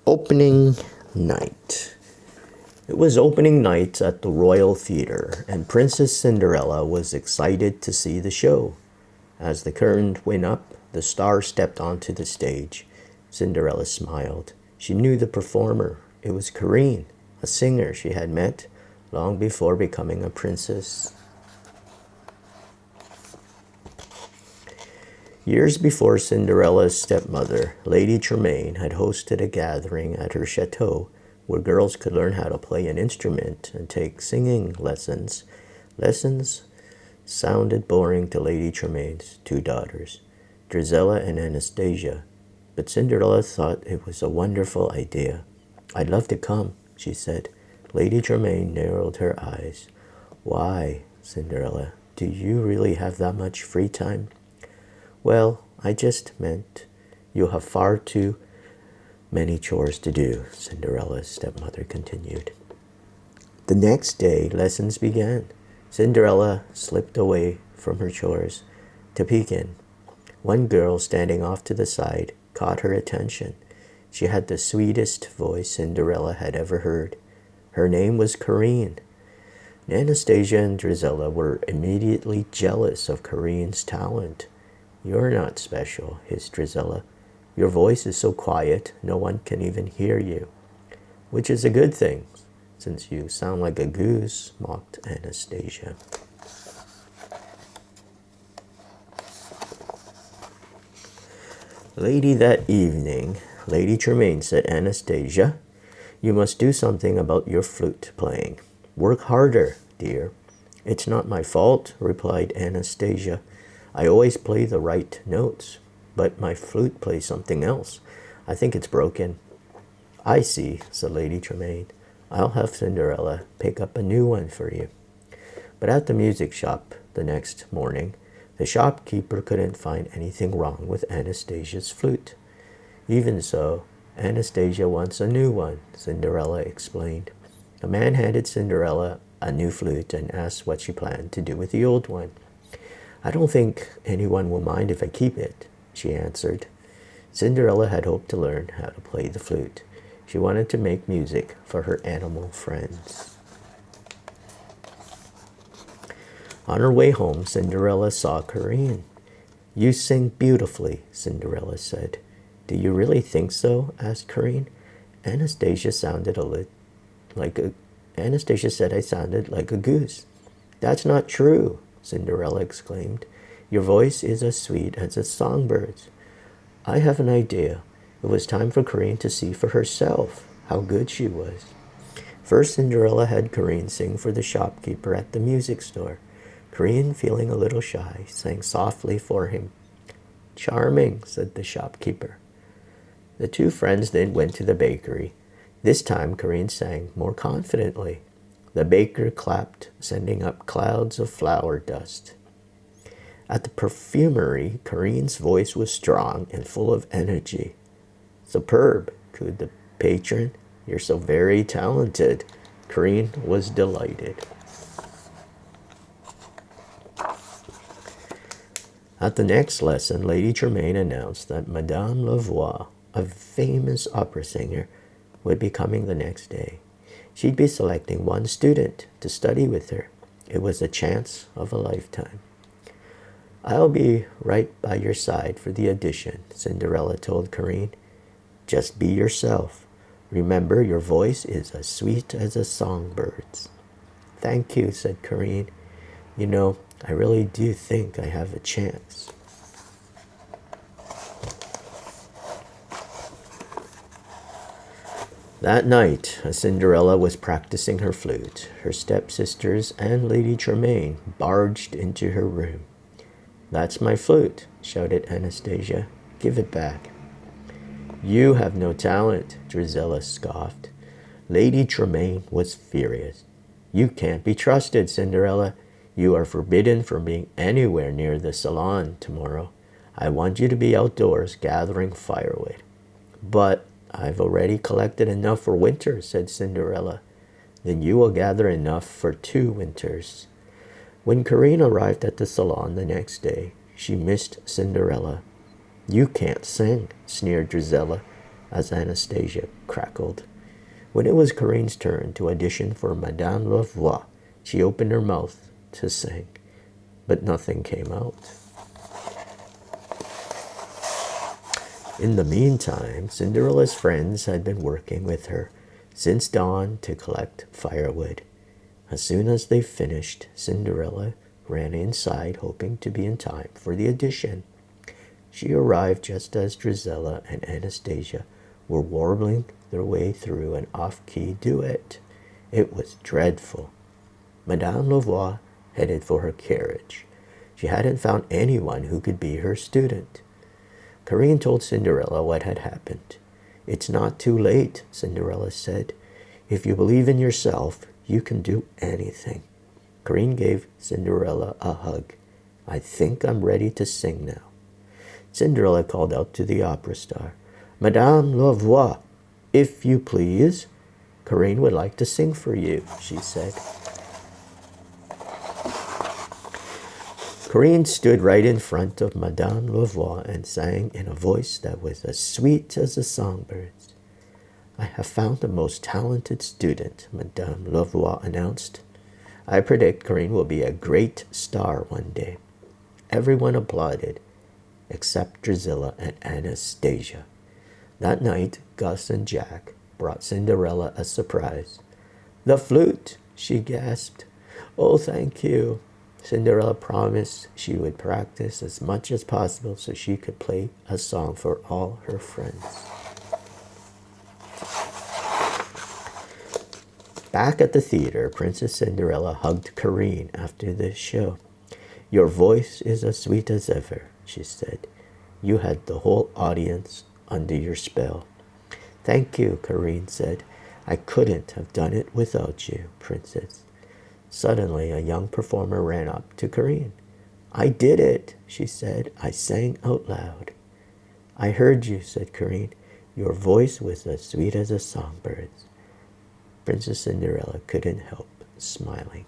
Opening night. It was opening night at the Royal Theatre, and Princess Cinderella was excited to see the show. As the curtain went up, the star stepped onto the stage. Cinderella smiled. She knew the performer. It was Corinne, a singer she had met long before becoming a princess. Years before, Cinderella's stepmother, Lady Tremaine, had hosted a gathering at her chateau where girls could learn how to play an instrument and take singing lessons. Lessons sounded boring to Lady Tremaine's two daughters, Drizella and Anastasia, but Cinderella thought it was a wonderful idea. "I'd love to come," she said. Lady Tremaine narrowed her eyes. "Why, Cinderella, do you really have that much free time?" "Well, I just meant you have far too many chores to do," Cinderella's stepmother continued. The next day, lessons began. Cinderella slipped away from her chores to peek in. One girl standing off to the side caught her attention. She had the sweetest voice Cinderella had ever heard. Her name was Corinne. Anastasia and Drizella were immediately jealous of Corinne's talent. "You're not special," hissed Drizella. "Your voice is so quiet, no one can even hear you." "Which is a good thing, since you sound like a goose," mocked Anastasia. Lady that evening, Lady Tremaine said, "Anastasia, you must do something about your flute playing. Work harder, dear." "It's not my fault," replied Anastasia. "I always play the right notes, but my flute plays something else. I think it's broken." "I see," said Lady Tremaine. "I'll have Cinderella pick up a new one for you." But at the music shop the next morning, the shopkeeper couldn't find anything wrong with Anastasia's flute. "Even so, Anastasia wants a new one," Cinderella explained. A man handed Cinderella a new flute and asked what she planned to do with the old one. "I don't think anyone will mind if I keep it," she answered. Cinderella had hoped to learn how to play the flute. She wanted to make music for her animal friends. On her way home, Cinderella saw Corinne. "You sing beautifully," Cinderella said. "Do you really think so?" asked Corinne. Anastasia said I sounded like a goose." "That's not true," Cinderella exclaimed. "Your voice is as sweet as a songbird's." "I have an idea." It was time for Corinne to see for herself how good she was. First, Cinderella had Corinne sing for the shopkeeper at the music store. Corinne, feeling a little shy, sang softly for him. "Charming," said the shopkeeper. The two friends then went to the bakery. This time, Corinne sang more confidently. The baker clapped, sending up clouds of flour dust. At the perfumery, Corinne's voice was strong and full of energy. "Superb," cooed the patron. "You're so very talented." Corinne was delighted. At the next lesson, Lady Tremaine announced that Madame Lavoie, a famous opera singer, would be coming the next day. She'd be selecting one student to study with her. It was a chance of a lifetime. "I'll be right by your side for the audition," Cinderella told Corinne. "Just be yourself. Remember, your voice is as sweet as a songbird's." "Thank you," said Corinne. "You know, I really do think I have a chance." That night, as Cinderella was practicing her flute, her stepsisters and Lady Tremaine barged into her room. "That's my flute," shouted Anastasia. "Give it back." "You have no talent," Drizella scoffed. Lady Tremaine was furious. "You can't be trusted, Cinderella. You are forbidden from being anywhere near the salon tomorrow. I want you to be outdoors gathering firewood." "But I've already collected enough for winter," said Cinderella. "Then you will gather enough for 2 winters. When Corinne arrived at the salon the next day, she missed Cinderella. "You can't sing," sneered Drizella. as Anastasia crackled. When it was Corinne's turn to audition for Madame Louvois, she opened her mouth to sing, but nothing came out. In the meantime, Cinderella's friends had been working with her since dawn to collect firewood. As soon as they finished, Cinderella ran inside, hoping to be in time for the audition. She arrived just as Drizella and Anastasia were warbling their way through an off-key duet. It was dreadful. Madame Louvois headed for her carriage. She hadn't found anyone who could be her student. Corinne told Cinderella what had happened. "It's not too late," Cinderella said. "If you believe in yourself, you can do anything." Corinne gave Cinderella a hug. "I think I'm ready to sing now." Cinderella called out to the opera star, "Madame Louvois, if you please. Corinne would like to sing for you," she said. Corinne stood right in front of Madame Louvois and sang in a voice that was as sweet as a songbird's. "I have found the most talented student," Madame Louvois announced. "I predict Corinne will be a great star one day." Everyone applauded, except Drizella and Anastasia. That night, Gus and Jack brought Cinderella a surprise. "The flute," she gasped. "Oh, thank you." Cinderella promised she would practice as much as possible so she could play a song for all her friends. Back at the theater, Princess Cinderella hugged Corinne after the show. "Your voice is as sweet as ever," she said. "You had the whole audience under your spell." "Thank you," Corinne said. "I couldn't have done it without you, Princess." Suddenly, a young performer ran up to Corinne. "I did it," she said. "I sang out loud." "I heard you," said Corinne. "Your voice was as sweet as a songbird's." Princess Cinderella couldn't help smiling.